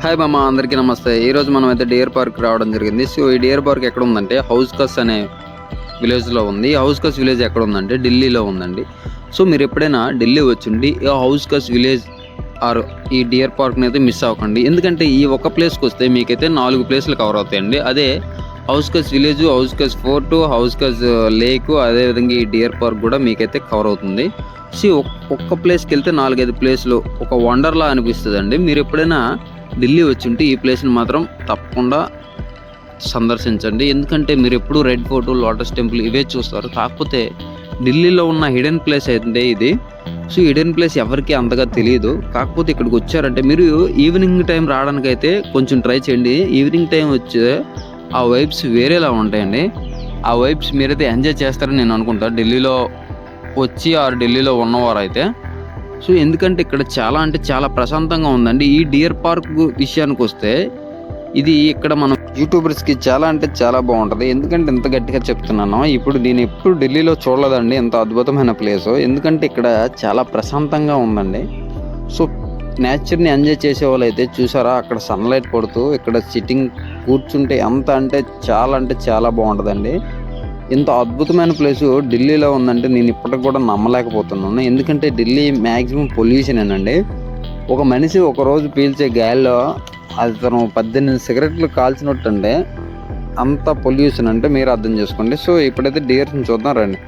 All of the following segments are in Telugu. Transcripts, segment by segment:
హాయ్ మామ, అందరికీ నమస్తే. ఈరోజు మనం అయితే డియర్ పార్క్ రావడం జరిగింది. సో ఈ డియర్ పార్క్ ఎక్కడ ఉందంటే హౌస్ కస్ అనే విలేజ్లో ఉంది. హౌస్ కస్ విలేజ్ ఎక్కడ ఉందంటే ఢిల్లీలో ఉందండి. సో మీరు ఎప్పుడైనా ఢిల్లీ వచ్చుండి ఈ హౌస్ కస్ విలేజ్ ఆర్ ఈ డియర్ పార్క్ని అయితే మిస్ అవ్వకండి. ఎందుకంటే ఈ ఒక్క ప్లేస్కి వస్తే మీకైతే 4 ప్లేస్లు కవర్ అవుతాయండి. అదే హౌస్ కస్ విలేజ్, హౌస్ కస్ ఫోర్టు, హౌస్ కస్ లేకు, అదేవిధంగా ఈ డియర్ పార్క్ కూడా మీకైతే కవర్ అవుతుంది. సో ఒక్క ప్లేస్కి వెళ్తే 4-5 ప్లేస్లు ఒక వండర్లా అనిపిస్తుందండి. మీరు ఎప్పుడైనా ఢిల్లీ వచ్చుంటే ఈ ప్లేస్ని మాత్రం తప్పకుండా సందర్శించండి. ఎందుకంటే మీరు ఎప్పుడు రెడ్ ఫోర్ట్, లోటస్ టెంపుల్ ఇవే చూస్తారు. కాకపోతే ఢిల్లీలో ఉన్న హిడెన్ ప్లేస్ అయితే ఇది. సో హిడెన్ ప్లేస్ ఎవరికి అంతగా తెలియదు. కాకపోతే ఇక్కడికి వచ్చారంటే మీరు ఈవినింగ్ టైం రావడానికి అయితే కొంచెం ట్రై చేయండి. ఈవినింగ్ టైం వచ్చే ఆ వైబ్స్ వేరేలా ఉంటాయండి. ఆ వైబ్స్ మీరైతే ఎంజాయ్ చేస్తారని నేను అనుకుంటా, ఢిల్లీలో వచ్చి ఢిల్లీలో ఉన్నవారు అయితే. సో ఎందుకంటే ఇక్కడ చాలా అంటే చాలా ప్రశాంతంగా ఉందండి. ఈ డియర్ పార్క్ విషయానికి వస్తే ఇది ఇక్కడ మనం యూట్యూబర్స్కి చాలా అంటే చాలా బాగుంటుంది. ఎందుకంటే ఇంత గట్టిగా చెప్తున్నాను, ఇప్పుడు నేను ఎప్పుడు ఢిల్లీలో చూడలేదండి ఎంత అద్భుతమైన ప్లేస్. ఎందుకంటే ఇక్కడ చాలా ప్రశాంతంగా ఉందండి. సో నేచర్ని ఎంజాయ్ చేసే వాళ్ళు అయితే చూసారా, అక్కడ సన్లైట్ పడుతూ ఇక్కడ సిట్టింగ్ కూర్చుంటే అంటే చాలా బాగుంటుందండి. ఇంత అద్భుతమైన ప్లేసు ఢిల్లీలో ఉందంటే నేను ఇప్పటికి కూడా నమ్మలేకపోతున్నాను. ఎందుకంటే ఢిల్లీ మ్యాక్సిమం పొల్యూషనేనండి. ఒక మనిషి ఒకరోజు పీల్చే గాలిలో అతను 18 సిగరెట్లు కాల్చినట్టుండే అంత పొల్యూషన్ అంటే మీరు అర్థం చేసుకోండి. సో ఇప్పుడైతే డియర్స్ని చూద్దాం రండి.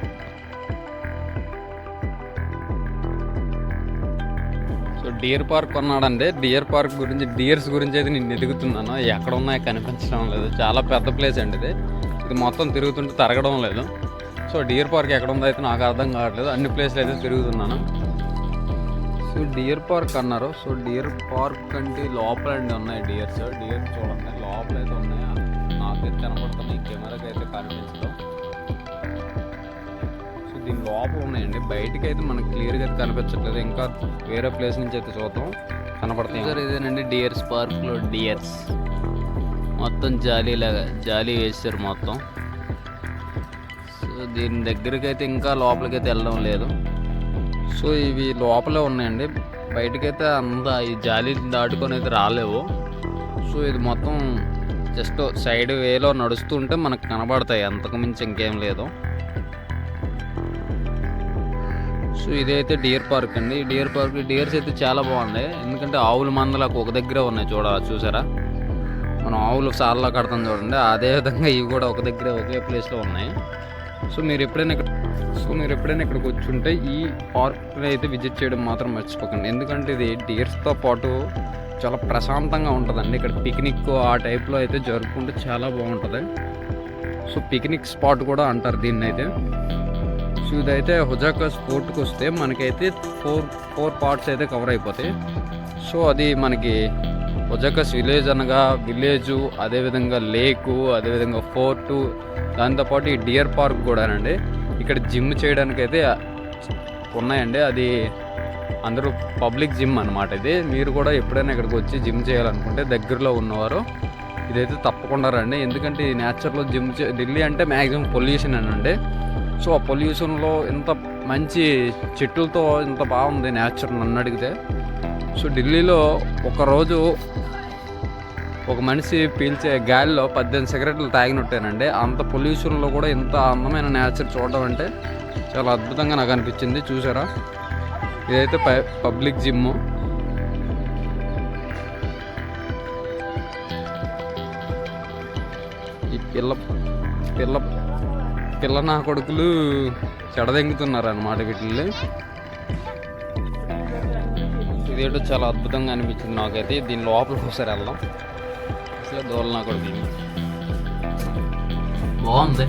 సో డియర్ పార్క్ కొన్నాడంటే డియర్ పార్క్ గురించి, డియర్స్ గురించి అయితే నేను ఎదుగుతున్నాను. ఎక్కడ ఉన్నాయో కనిపించడం లేదు. చాలా పెద్ద ప్లేస్ అండి ఇది మొత్తం తిరుగుతుంటే తరగడం లేదు. సో డియర్ పార్క్ ఎక్కడ ఉందో అయితే నాకు అర్థం కావట్లేదు. అన్ని ప్లేస్లు అయితే తిరుగుతున్నాను. సో డియర్ పార్క్ అన్నారు. సో డియర్ పార్క్ అంటే లోపల అండి ఉన్నాయి డియర్స్ చూడండి, లోపల అయితే ఉన్నాయి. నాకైతే కనపడుతున్నాయి, కెమెరాకి అయితే కనిపించడం. సో దీని లోపల ఉన్నాయండి, బయటకి అయితే మనకు క్లియర్గా అయితే కనిపించట్లేదు. ఇంకా వేరే ప్లేస్ నుంచి అయితే చూద్దాం, కనపడతాయి. సార్ ఇదేనండి డియర్స్ పార్క్లో డియర్స్ మొత్తం జాలీ వేసారు మొత్తం. సో దీని దగ్గరికి అయితే ఇంకా లోపలికైతే వెళ్ళడం లేదు. సో ఇవి లోపలే ఉన్నాయండి, బయటకైతే అంతా ఈ జాలీ దాటుకొని అయితే రాలేవు. సో ఇది మొత్తం జస్ట్ సైడ్ వేలో నడుస్తుంటే మనకు కనబడతాయి, అంతకు మించి ఇంకేం లేదు. సో ఇదైతే డియర్ పార్క్ అండి. డియర్ పార్క్ డియర్స్ అయితే చాలా బాగుంది. ఎందుకంటే ఆవుల మందలకు ఒక దగ్గర ఉన్నాయి చూసారా, మనం ఆవులు సార్లా కడతాం చూడండి, అదేవిధంగా ఇవి కూడా ఒక దగ్గర ఒకే ప్లేస్లో ఉన్నాయి. సో మీరు ఎప్పుడైనా ఇక్కడికి వచ్చుంటే ఈ పార్క్ని అయితే విజిట్ చేయడం మాత్రం మర్చిపోకండి. ఎందుకంటే ఇది డియర్స్తో పాటు చాలా ప్రశాంతంగా ఉంటుందండి. ఇక్కడ పిక్నిక్ ఆ టైప్లో అయితే జరుపుకుంటే చాలా బాగుంటుంది. సో పిక్నిక్ స్పాట్ కూడా అంటారు దీన్ని అయితే. సో ఇదైతే హుజాకస్ ఫోర్ట్కి వస్తే మనకైతే ఫోర్ పార్ట్స్ అయితే కవర్ అయిపోతాయి. సో అది మనకి హుజాకస్ విలేజ్ అనగా విలేజు, అదేవిధంగా లేకు, అదేవిధంగా ఫోర్టు, దాంతోపాటు ఈ డియర్ పార్క్ కూడానండి. ఇక్కడ జిమ్ చేయడానికి అయితే ఉన్నాయండి. అది అందరూ పబ్లిక్ జిమ్ అనమాట ఇది. మీరు కూడా ఎప్పుడైనా ఇక్కడికి వచ్చి జిమ్ చేయాలనుకుంటే దగ్గరలో ఉన్నవారు ఇదైతే తప్పకుండా రండి. ఎందుకంటే ఈ నేచర్లో ఢిల్లీ అంటే మ్యాక్సిమం పొల్యూషన్ అనండి. సో ఆ పొల్యూషన్లో ఇంత మంచి చెట్లతో ఇంత బాగుంది నేచర్ నన్ను అడిగితే. సో ఢిల్లీలో ఒకరోజు ఒక మనిషి పీల్చే గాలిలో 18 సిగరెట్లు తాగినట్టేనండి. అంత పొల్యూషన్లో కూడా ఇంత అందమైన నేచర్ చూడడం అంటే చాలా అద్భుతంగా నాకు అనిపించింది. చూసారా, ఇదైతే పబ్లిక్ జిమ్. ఈ పిల్ల నా కొడుకులు చెడదెంగుతున్నారు అన్నమాట వీటిల్ని. ఇదేంటో చాలా అద్భుతంగా అనిపించింది నాకైతే. దీని లోపలికి ఒకసారి వెళ్దాం. అసలు దోలనా కూడా బాగుంది.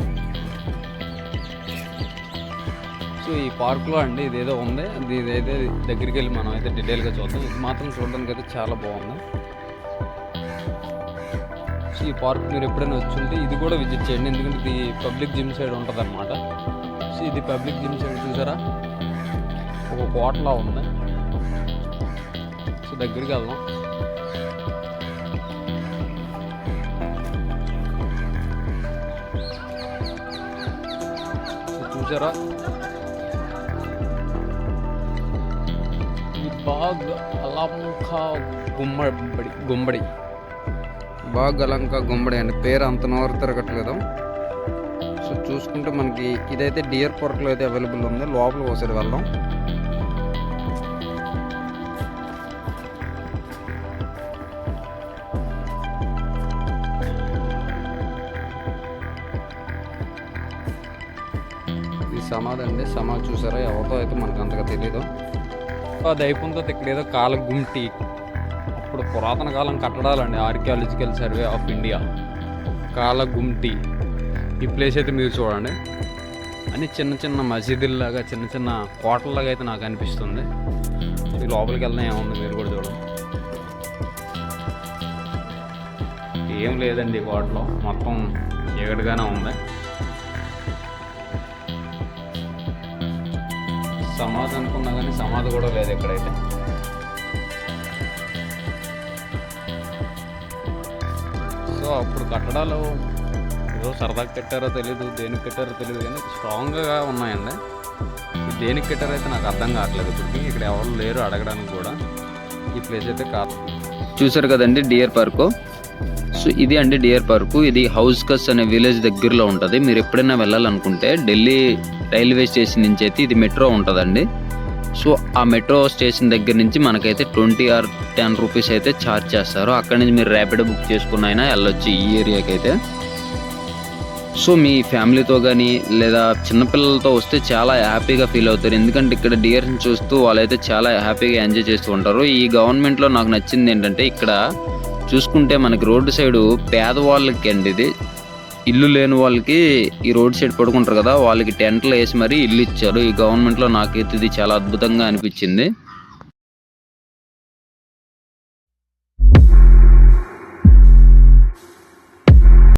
సో ఈ పార్క్లో అండి ఇదేదో ఉంది, ఇదైతే దగ్గరికి వెళ్ళి మనం అయితే డీటెయిల్గా చూద్దాం. ఇది మాత్రం చూడడానికి అయితే చాలా బాగుంది. సో ఈ పార్క్ మీరు ఎప్పుడైనా వచ్చుంటే ఇది కూడా విజిట్ చేయండి. ఎందుకంటే ఇది పబ్లిక్ జిమ్ సైడ్ ఉంటుంది అనమాట. సో ఇది పబ్లిక్ జిమ్ సైడ్ చూసారా, ఒక కోటలా ఉంది. సో దగ్గరికి వెళ్దాం. చూసారా, బాగ్ అలంకా గుమ్మడి బాగ్ అలంకా గుమ్మడి అండి. పేరు అంత నోరు తిరగట్లేదు. సో చూసుకుంటే మనకి ఇదైతే డియర్ పార్క్లో అయితే అవైలబుల్ ఉంది. లోపల ఒకసారి వెళ్దాం. ఇది సమాధి అండి. సమాధి చూసారా? ఎవరితో అయితే మనకు అంతగా తెలీదు. అది అయిపోయిన తర్వాత ఇక్కడ ఏదో కాలగుంటి, అప్పుడు పురాతన కాలం కట్టడాలండి. ఆర్కియాలజికల్ సర్వే ఆఫ్ ఇండియా కాలగుంటి. ఈ ప్లేస్ అయితే మీరు చూడండి, అన్ని చిన్న చిన్న మసీదుల్లాగా, చిన్న చిన్న కోటల్లాగా అయితే నాకు అనిపిస్తుంది. ఈ లోపలికి వెళ్దాం, ఏముంది మీరు కూడా చూడండి. ఏం లేదండి కోటలో, మొత్తం చీకటిగానే ఉంది. సమాధి అనుకున్నా కానీ సమాధి కూడా లేదు ఇక్కడైతే. సో అప్పుడు కట్టడాలు ఏదో సరదాగా కట్టారో తెలీదు, దేనికి కట్టారో తెలియదు, కానీ స్ట్రాంగ్గా ఉన్నాయండి. దేనికి కట్టారో అయితే నాకు అర్థం కావట్లేదు. ఇప్పటికి ఇక్కడ ఎవరు లేరు అడగడానికి కూడా. ఈ ప్లేస్ అయితే కాదు. చూసారు కదండి డియర్ పార్కు. సో ఇది అండి డియర్ పార్కు. ఇది హౌస్కస్ అనే విలేజ్ దగ్గరలో ఉంటుంది. మీరు ఎప్పుడైనా వెళ్ళాలనుకుంటే ఢిల్లీ రైల్వే స్టేషన్ నుంచి అయితే ఇది మెట్రో ఉంటుందండి. సో ఆ మెట్రో స్టేషన్ దగ్గర నుంచి మనకైతే 20 or 10 రూపీస్ అయితే ఛార్జ్ చేస్తారు. అక్కడి నుంచి మీరు ర్యాపిడో బుక్ చేసుకున్న అయినా వెళ్ళొచ్చు ఈ ఏరియాకి అయితే. సో మీ ఫ్యామిలీతో కానీ లేదా చిన్నపిల్లలతో వస్తే చాలా హ్యాపీగా ఫీల్ అవుతారు. ఎందుకంటే ఇక్కడ డియర్ని చూస్తూ వాళ్ళైతే చాలా హ్యాపీగా ఎంజాయ్ చేస్తూ ఉంటారు. ఈ గవర్నమెంట్లో నాకు నచ్చింది ఏంటంటే, ఇక్కడ చూసుకుంటే మనకి రోడ్డు సైడు పేదవాళ్ళకి అండి, ఇది ఇల్లు లేని వాళ్ళకి ఈ రోడ్ సైడ్ పడుకుంటారు కదా, వాళ్ళకి టెంట్లు వేసి మరీ ఇల్లు ఇచ్చారు. ఈ గవర్నమెంట్లో నాకైతే ఇది చాలా అద్భుతంగా అనిపించింది.